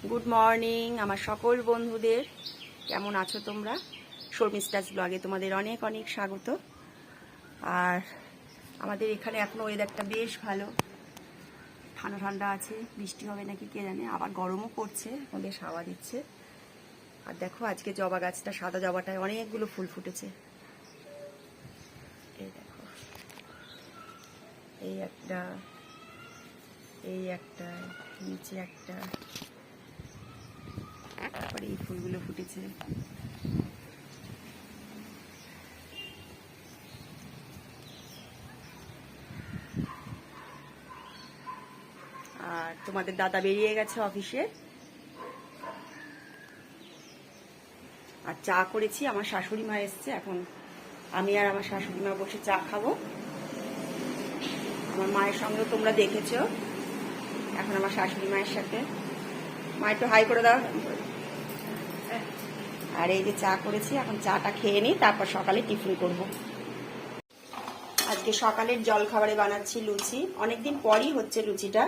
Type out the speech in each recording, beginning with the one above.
Good morning আমার সকল বন্ধুদের, কেমন আছো তোমরা? শর্মিষ্ঠাস ব্লগে তোমাদের অনেক অনেক স্বাগত। আর আমাদের এখানে এখন ওয়েদারটা বেশ ভালো, ঠান্ডা ঠান্ডা আছে। বৃষ্টি হবে নাকি কে জানে, আবার গরমও করছে, বেশ হাওয়া দিচ্ছে। আর দেখো আজকে জবা গাছটা, সাদা জবাটায় অনেকগুলো ফুল ফুটেছে। এই দেখো, এই একটা, এই একটা, নিচে একটা, তারপরে এই ফুলগুলো ফুটেছে। আর তোমাদের দাদা বেরিয়ে গেছে অফিসে। আর চা করেছি, আমার শাশুড়ি মা এসছে, এখন আমি আর আমার শাশুড়ি মা বসে চা খাবো। আমার মায়ের সঙ্গেও তোমরা দেখেছো, এখন আমার শাশুড়ি মায়ের সাথে। মা একটু হাই করে দাও। আর এই যে চা করেছি, এখন চাটা খেয়ে নিই, তারপর সকালে টিফিন করব। আজকে সকালের জল খাবারে বানাচ্ছি লুচি। অনেকদিন পরই হচ্ছে লুচিটা,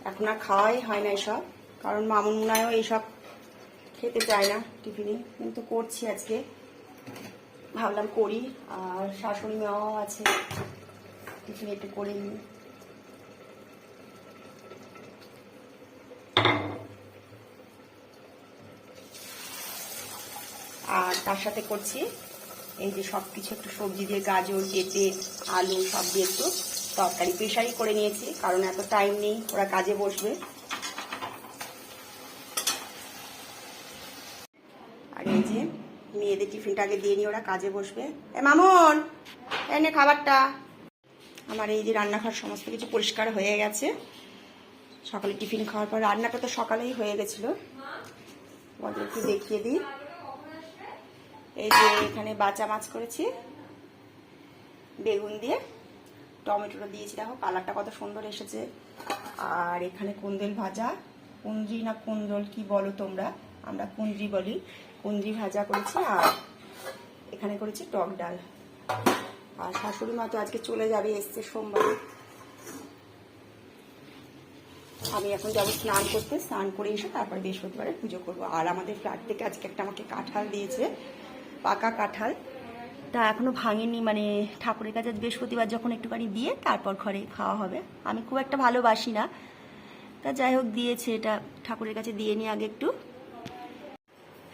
এখন আর খাওয়াই হয় না এসব, কারণ মামুন মুনায়ও এইসব খেতে চায় না টিফিনে, কিন্তু করছি আজকে, ভাবলাম করি। আর শাশুড়ি মাও আছে, টিফিনে একটু করে নিই। আর তার সাথে করছি এই যে সব কিছু একটু সবজি দিয়ে, গাজর, পেঁপে, আলু সব দিয়ে একটু তরকারি প্রেশারই করে নিয়েছি, কারণ এত টাইম নেই, ওরা কাজে বসবে। আর এই যে মেয়েদের টিফিনটা আগে দিয়ে নিয়ে ওরা কাজে বসবে। এ মামুন, এনে খাবারটা। আমার এই যে রান্নাঘর সমস্ত কিছু পরিষ্কার হয়ে গেছে। সকালে টিফিন খাওয়ার পর রান্নাটা তো সকালেই হয়ে গেছিলো, তোমাদের একটু দেখিয়ে দিই। এই যে এখানে বাঁচা মাছ করেছি বেগুন দিয়ে, টমেটোটা দিয়েছি, দেখো কালারটা কত সুন্দর এসেছে। আর এখানে কুন্দল ভাজা, কুন্দ্রি না কুন্দল কি বলো তোমরা, আমরা কুন্দ্রি বলি, কুন্দ্রি ভাজা করেছি। আর এখানে করেছি টক ডাল। আর শাশুড়ি মা তো আজকে চলে যাবে, এসছে সোমবারে। আমি এখন যাবো স্নান করতে, স্নান করে এসে তারপর বৃহস্পতিবারে পুজো করবো। আর আমাদের ফ্ল্যাট থেকে আজকে একটা আমাকে কাঁঠাল দিয়েছে, পাকা কাঁঠাল, তা এখনো ভাঙেনি, মানে ঠাকুরের কাছে বৃহস্পতিবার যখন একটুখানি দিয়ে তারপর ঘরে খাওয়া হবে। আমি খুব একটা ভালোবাসি না, তা যাই হোক দিয়েছে, এটা ঠাকুরের কাছে দিয়ে নিয়ে আগে একটু।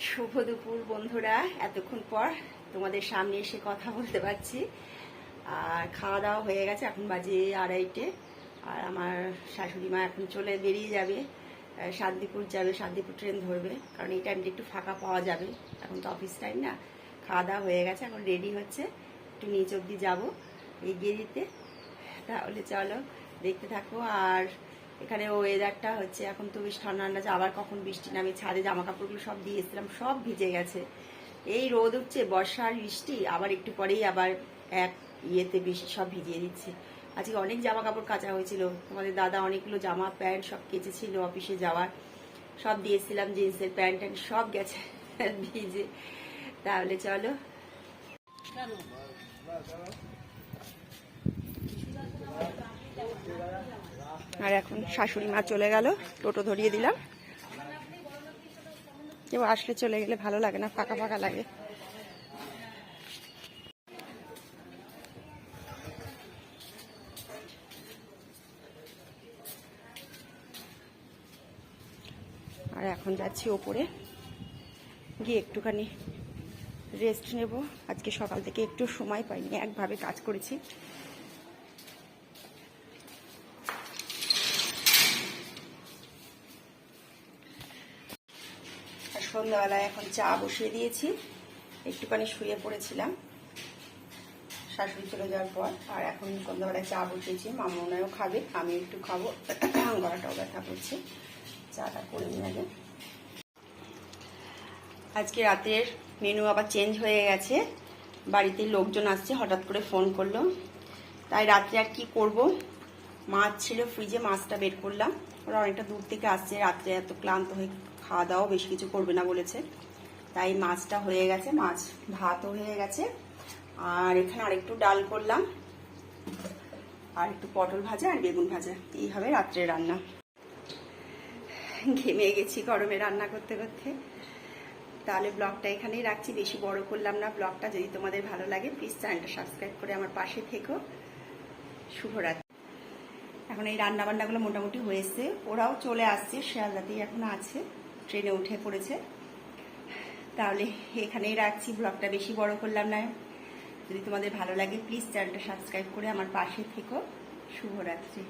শুভ দুপুর বন্ধুরা, এতক্ষণ পর তোমাদের সামনে এসে কথা বলতে পারছি। আর খাওয়া দাওয়া হয়ে গেছে, এখন বাজে 2:30। আর আমার শাশুড়ি মা এখন চলে বেরিয়ে যাবে, শান্তিপুর যাবে, শান্তিপুর ট্রেন ধরবে, কারণ এই টাইমটা একটু ফাঁকা পাওয়া যাবে, এখন তো অফিস টাইম না। খাওয়া দাওয়া হয়ে গেছে, এখন রেডি হচ্ছে, একটু নিচ অব্দি যাবো এগিয়ে দিতে। তাহলে চলো দেখতে থাকো। আর এখানে ওয়েদারটা হচ্ছে এখন তো বেশ ঠান্ডা ঠান্ডা, আবার কখন বৃষ্টি নামে। ছাদে জামা কাপড়গুলো সব দিয়ে এসেছিলাম, সব ভিজে গেছে। এই রোদ উঠছে, বর্ষা আর বৃষ্টি, আবার একটু পরেই আবার এক ইয়েতে বেশি সব ভিজিয়ে দিচ্ছে। আজকে অনেক জামা কাপড় কাচা হয়েছিল, তোমাদের দাদা অনেকগুলো জামা প্যান্ট সব কেচেছিল অফিসে যাওয়ার, সব দিয়েছিলাম, জিন্সের প্যান্ট ট্যান্ট সব গেছে ভিজে। তাহলে চলো। আর এখন শাশুড়ি মা চলে গেল, টোটো ধরিয়ে দিলাম। কেউ আসলে চলে গেলে ভালো লাগে না, ফাঁকা ফাঁকা লাগে। আর এখন যাচ্ছি ওপরে গিয়ে একটুখানি রেস্ট নেব। আজকে সকাল থেকে একটু সময় পাইনি, একভাবে কাজ করেছি। আর সন্ধ্যাবেলায় এখন চা বসিয়ে দিয়েছি, একটুখানি শুয়ে পড়েছিলাম শাশুড়ি চলে যাওয়ার পর। আর এখন সন্ধ্যাবেলায় চা বসিয়েছি, মামুনাও খাবে, আমি একটু খাবো, গলাটাও ব্যথা করছে। চাটা করে নিয়ে আগে। আজকে রাতের মেনু আবার চেঞ্জ হয়ে গেছে, বাড়িতে লোকজন আসছে, হঠাৎ করে ফোন করলো, তাই রাত্রে আর কি করব। মাছ ছিল ফ্রিজে, মাছটা বের করলাম। ওরা অনেকটা দূর থেকে আসছে, রাত্রে এত ক্লান্ত হয়ে খাওয়া দাওয়া বেশি কিছু করবে না বলেছে, তাই মাছটা হয়ে গেছে, মাছ ভাতও হয়ে গেছে। আর এখানে আরেকটু ডাল করলাম, আর একটু পটল ভাজা আর বেগুন ভাজা, এই হবে রাত্রে রান্না। ঘেমে গেছি গরমে রান্না করতে করতে। তাহলে ব্লগটা এখানেই রাখছি, বেশি বড় করলাম না ব্লগটা। যদি তোমাদের ভালো লাগে প্লিজ চ্যানেলটা সাবস্ক্রাইব করে আমার পাশে থেকো। শুভরাত্রি। এখন এই রান্না বান্নাগুলো মোটামুটি হয়েছে, ওরাও চলে আসছে, শিয়ালদাতেই এখন আছে, ট্রেনে উঠে পড়েছে। তাহলে এখানেই রাখছি, ব্লগটা বেশি বড় করলাম না। যদি তোমাদের ভালো লাগে প্লিজ চ্যানেলটা সাবস্ক্রাইব করে আমার পাশে থেকো। শুভরাত্রি।